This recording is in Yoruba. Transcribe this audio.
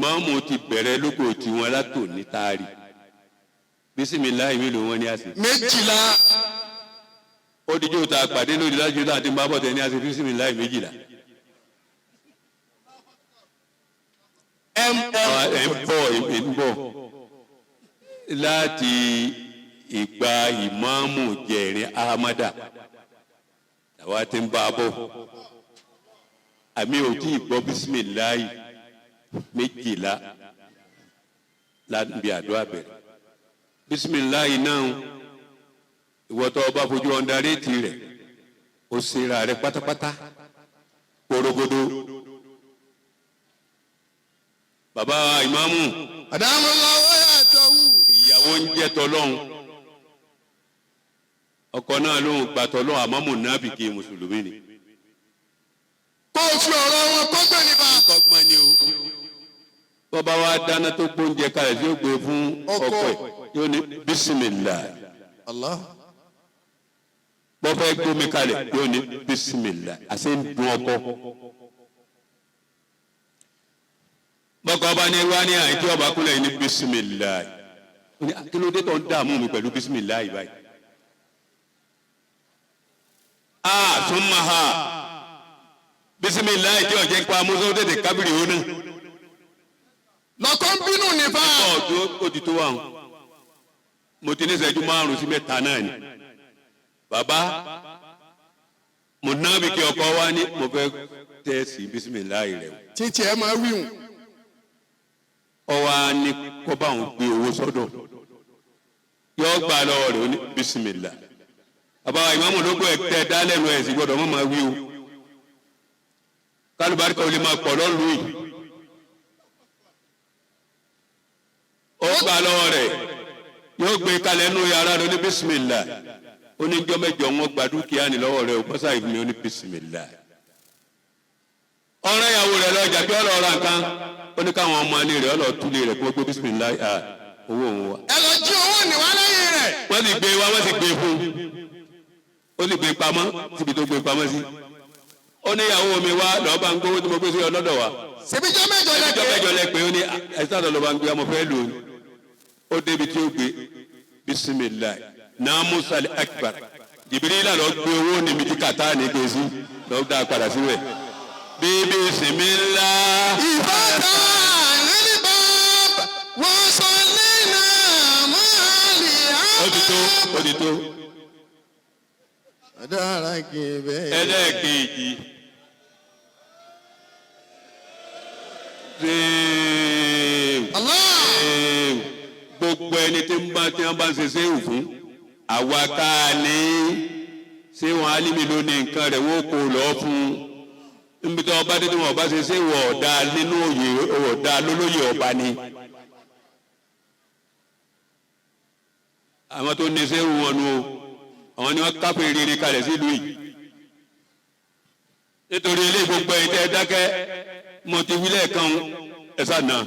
ìmáàmù ti bẹ̀rẹ̀ lóko tí wọn látò ní taari bisimilayi mi ló wọn ní àṣẹ. 12. ó dijó ta pàdé lórí lájú tá a ti ń bá bọ̀ tẹ̀ ní àṣẹ bisimilayi 12. ẹ ń bọ̀ láti ìgbà ìmáàmù jẹ̀rin ahamada àwa ti ń bá a bọ̀ àmì ò tí ì gbọ́ bisimilayi 12 láti àdúrà bẹ̀rẹ̀ bisimilayi náà ìwọ́tọ̀ ọba fojú ọ̀ndarétì rẹ̀ ó ṣera rẹ̀ pátápátá porogodo. Bàbá ìmáàmù àdámọ́láwọ́ yàtọ̀ wù. ìyàwó ń jẹ́ tọ́lọ́hún ọkọ náà ló ń gba tọ́lọ́hún àmọ́ mùnáfíkí mùsùlùmí ni. kó o fi ọ̀rọ̀ wọn kọ́gbọ́n nípa. kọ́gbọ́n ni o. bọ́ba wa dáná tó gbóúnjẹ kalẹ̀ tí ó gbé fún ọkọ ẹ̀ yóò ní bísímìláì. Allah. bọ́fẹ́ gbómi kalẹ̀ yóò ní bísímìláì àṣẹ ń dun ọkọ. bọ́kọ̀ ọba ní wá ní àìtí ọba kúnlẹ̀ yìí ní bísímìláì. kí ló dé tó ń dààmú mi pẹ̀lú bísímìláì báyìí. súnmọ́ ha bisimilayi tí ọ̀jẹ̀ pa muso tètè kábìrì ó náà. lọ́kọ́ ń bínú nípa. ọ̀dọ́ ó ti tó wa hàn mo ti ní ìṣẹ́jú 5 sí 7 náà ni. bàbá mo náà bí kí ọkọ wa ní mo fẹ́ tẹ̀sí bisimilayi rẹ̀ o. títí ẹ máa wíwùn. ọwọ́ á ní kó bá òun gbé owó sọ́dọ̀ yọ gbà lọ́wọ́ rẹ̀ ó ní bisimilayi. bàbá ìmáàmù ló gbọ́ ẹ̀ tẹ́ dálẹ́nu ẹ̀ sì gbọ́dọ̀ mọ́ máa wí o. kálùbáríkà ò lè máa pọ̀ lọ́lùú yìí. ó gbà lọ́wọ́ rẹ̀ yóò gbé kalẹ̀ nù yàrá rẹ̀ ní bísímìlà oníjọ́ mẹ́jọ wọn gba dúkìá ní lọ́wọ́ rẹ̀ ó bọ́sà ìfúnmi ó ní bísímìlà. ọ̀rẹ́ ìyàwó rẹ̀ lọ́jà bí ọ̀rọ̀ ra nǹkan ó ní káwọn ọmọ ilé rẹ̀ ọ̀lọ́ túlé rẹ̀ kó gbé bísímìlà owó òun wa. ẹ lọ jí owó níwá lẹ́yìn rẹ̀. wọ́n sì gbé wa wọ́n sì gbé fún ó sì gbé pamọ́ síbi tó gbé pamọ́ sí. ó ní ìyàwó mi wá lọ́ọ́ bá ń gbówó tí mo gbé sí ọlọ́dọ̀ wa. ṣèbíjọ́ mẹ́jọ lẹ pé ó ní ẹ̀sán lọ́ọ́ bá ń gbé ọmọ fẹ́ lò ó. ó débi tí ó gbé bisimilayi namusali akbar jibirila lọ gbé owó ní miti kàtá ní gbèsè lọ dá padà síbẹ̀ bíbí simila. ìbátan nílí bá wọ́n sọ lẹ́nà máàlì àwọn. ó ti tó. adára kì í bẹ́ẹ̀. ẹlẹ́ẹ̀kejì Allah. gbogbo ẹni tí wọ́n bá ń ṣe séwù fún àwa ká ní ṣé wọn alímì ló ní nǹkan rẹ̀ wọ́n kò lọ́ fún níbi tí wọ́n bá dé tí wọ́n bá ṣe séwù ọ̀dà nínú òye ọ̀dà lólóyè ọba ni. àwọn tó ní séwù wọn nu o àwọn ni wọ́n kápẹ́ rere kalẹ̀ sílùú yìí nítorí ilé gbogbo ẹ̀yin tẹ́ ẹ dákẹ́ mo ti wílẹ̀ kan ẹ̀ sá náà.